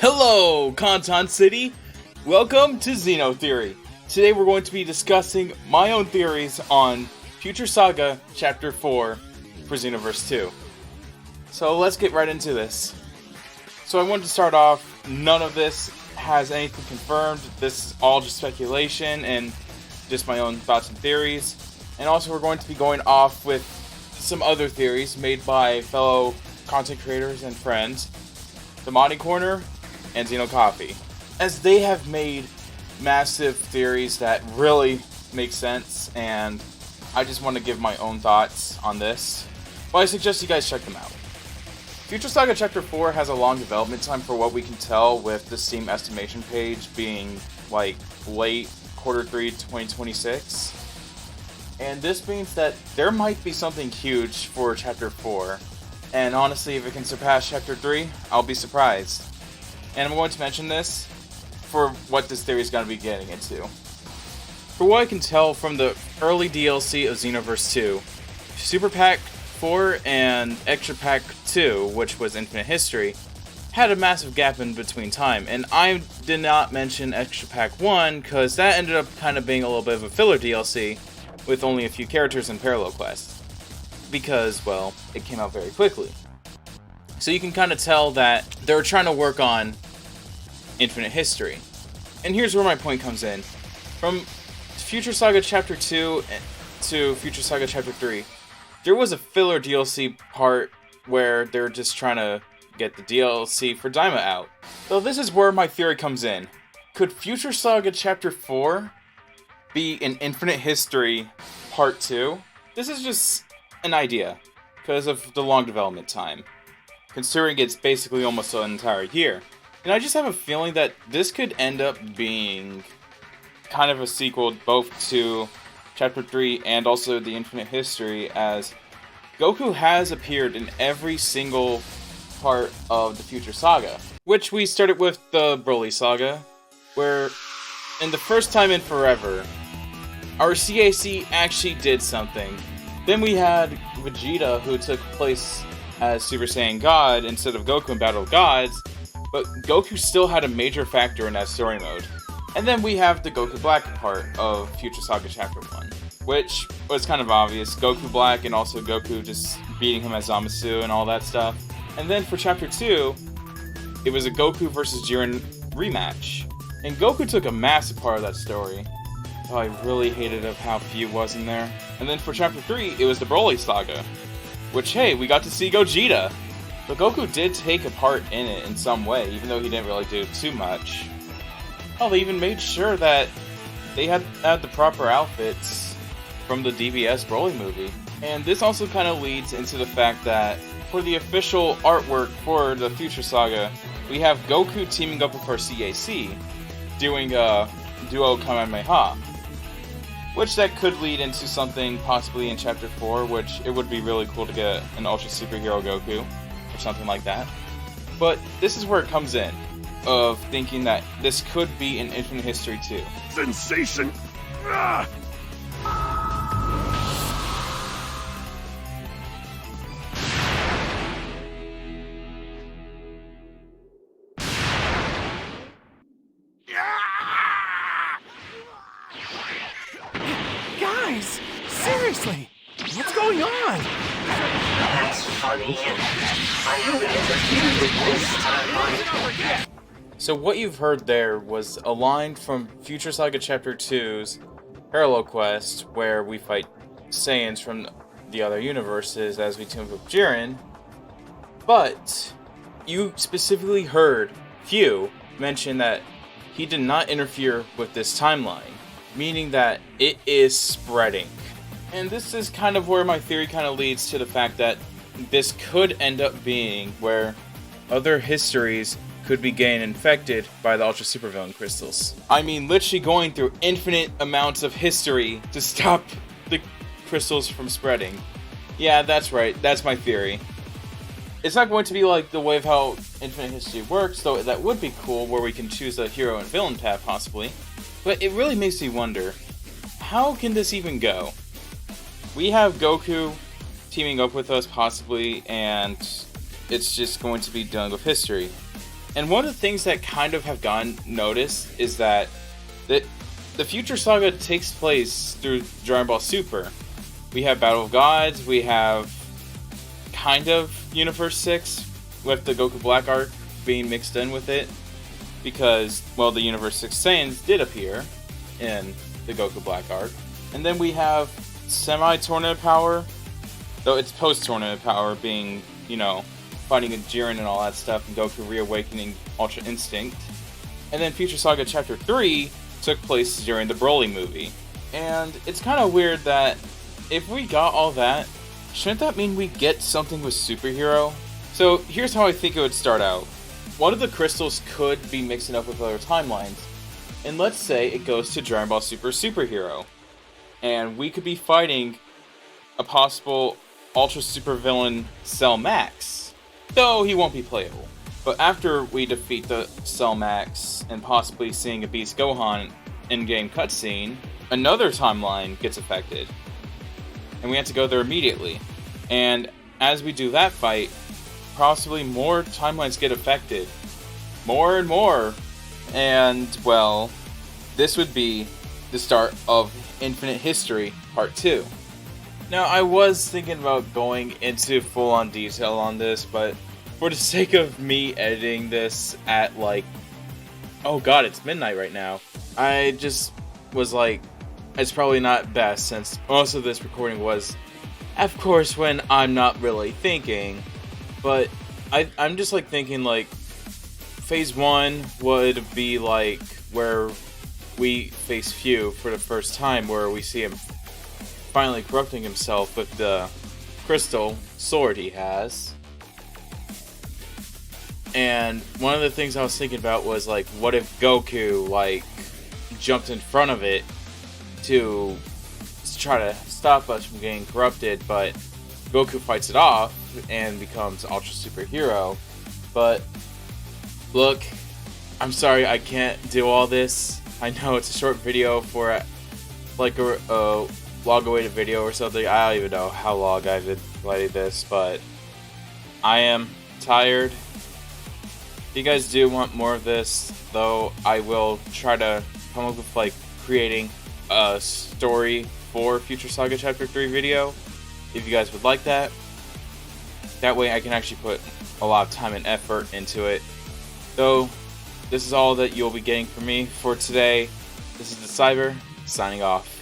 Hello, Conton City! Welcome to Xeno Theory. Today we're going to be discussing my own theories on Future Saga Chapter 4 for Xenoverse 2. So let's get right into this. So I wanted to start off, none of this has anything confirmed. This is all just speculation and just my own thoughts and theories. And also we're going to be going off with some other theories made by fellow content creators and friends, the Modding Corner, and Xeno Coffee, as they have made massive theories that really make sense, and I just want to give my own thoughts on this. But I suggest you guys check them out. Future Saga Chapter 4 has a long development time for what we can tell, with the Steam estimation page being like late Q3 2026. And this means that there might be something huge for Chapter 4. And honestly, if it can surpass Chapter 3, I'll be surprised. And I'm going to mention this for what this theory is going to be getting into. For what I can tell from the early DLC of Xenoverse 2, Super Pack 4 and Extra Pack 2, which was Infinite History, had a massive gap in between time. And I did not mention Extra Pack 1 because that ended up kind of being a little bit of a filler DLC with only a few characters and parallel quests. Because, well, it came out very quickly. So you can kind of tell that they're trying to work on Infinite History. And here's where my point comes in. From Future Saga Chapter 2 to Future Saga Chapter 3, there was a filler DLC part where they're just trying to get the DLC for Daima out. So this is where my theory comes in. Could Future Saga Chapter 4 be an Infinite History Part 2? This is just an idea, because of the long development time, considering it's basically almost an entire year. And I just have a feeling that this could end up being kind of a sequel both to Chapter 3 and also the Infinite History, as Goku has appeared in every single part of the Future Saga. Which we started with the Broly Saga, where in the first time in forever, our CAC actually did something. Then we had Vegeta, who took place as Super Saiyan God instead of Goku in Battle of Gods, but Goku still had a major factor in that story mode. And then we have the Goku Black part of Future Saga Chapter 1, which was kind of obvious. Goku Black and also Goku just beating him as Zamasu and all that stuff. And then for Chapter 2, it was a Goku versus Jiren rematch. And Goku took a massive part of that story. Oh, I really hated of how few was in there. And then for Chapter 3, it was the Broly Saga. Which, hey, we got to see Gogeta. But Goku did take a part in it in some way, even though he didn't really do too much. Oh, they even made sure that they had the proper outfits from the DBS Broly movie. And this also kind of leads into the fact that for the official artwork for the Future Saga, we have Goku teaming up with our CAC, doing a duo Kamehameha. Which that could lead into something possibly in Chapter 4, which it would be really cool to get an Ultra Superhero Goku, or something like that. But this is where it comes in, of thinking that this could be an Infinite History 2. Sensation! Ah! Guys, seriously, what's going on? That's funny. I haven't interfered with this timeline. So what you've heard there was a line from Future Saga Chapter 2's Parallel Quest, where we fight Saiyans from the other universes as we team up with Jiren. But you specifically heard Hugh mention that he did not interfere with this timeline, meaning that it is spreading. And this is kind of where my theory kind of leads to the fact that this could end up being where other histories could be getting infected by the Ultra Supervillain crystals. I mean, literally going through infinite amounts of history to stop the crystals from spreading. Yeah, that's right, that's my theory. It's not going to be like the way of how Infinite History works, though that would be cool, where we can choose a hero and villain path, possibly. But it really makes me wonder, how can this even go? We have Goku teaming up with us, possibly, and it's just going to be done with history. And one of the things that kind of have gotten noticed is that the Future Saga takes place through Dragon Ball Super. We have Battle of Gods, we have kind of Universe 6, with the Goku Black arc being mixed in with it. Because, well, the Universe 6 Saiyans did appear in the Goku Black arc. And then we have semi-tournament power, though it's post-tournament power being, you know, fighting Jiren and all that stuff, and Goku reawakening Ultra Instinct. And then Future Saga Chapter 3 took place during the Broly movie. And it's kind of weird that if we got all that, shouldn't that mean we get something with Superhero? So here's how I think it would start out. One of the crystals could be mixing up with other timelines, and let's say it goes to Dragon Ball Super Superhero, and we could be fighting a possible Ultra Super Villain Cell Max, though he won't be playable. But after we defeat the Cell Max and possibly seeing a Beast Gohan in-game cutscene, another timeline gets affected, and we have to go there immediately. And as we do that fight, possibly more timelines get affected. More and more. And, well, this would be the start of Infinite History Part 2. Now, I was thinking about going into full-on detail on this, but for the sake of me editing this at, like, oh god, it's midnight right now, I just was like, it's probably not best, since most of this recording was, of course, when I'm not really thinking. But I'm just like thinking like phase 1 would be like where we face Few for the first time, where we see him finally corrupting himself with the crystal sword he has. And one of the things I was thinking about was like, what if Goku like jumped in front of it to try to stop us from getting corrupted, but Goku fights it off and becomes Ultra Superhero. But look, I'm sorry I can't do all this. I know it's a short video for like a log-awaited video or something. I don't even know how long I've been playing this, but I am tired. If you guys do want more of this, though, I will try to come up with like creating a story for Future Saga Chapter 3 video, if you guys would like that. That way I can actually put a lot of time and effort into it. Though, this is all that you'll be getting from me for today. This is the Cyber, signing off.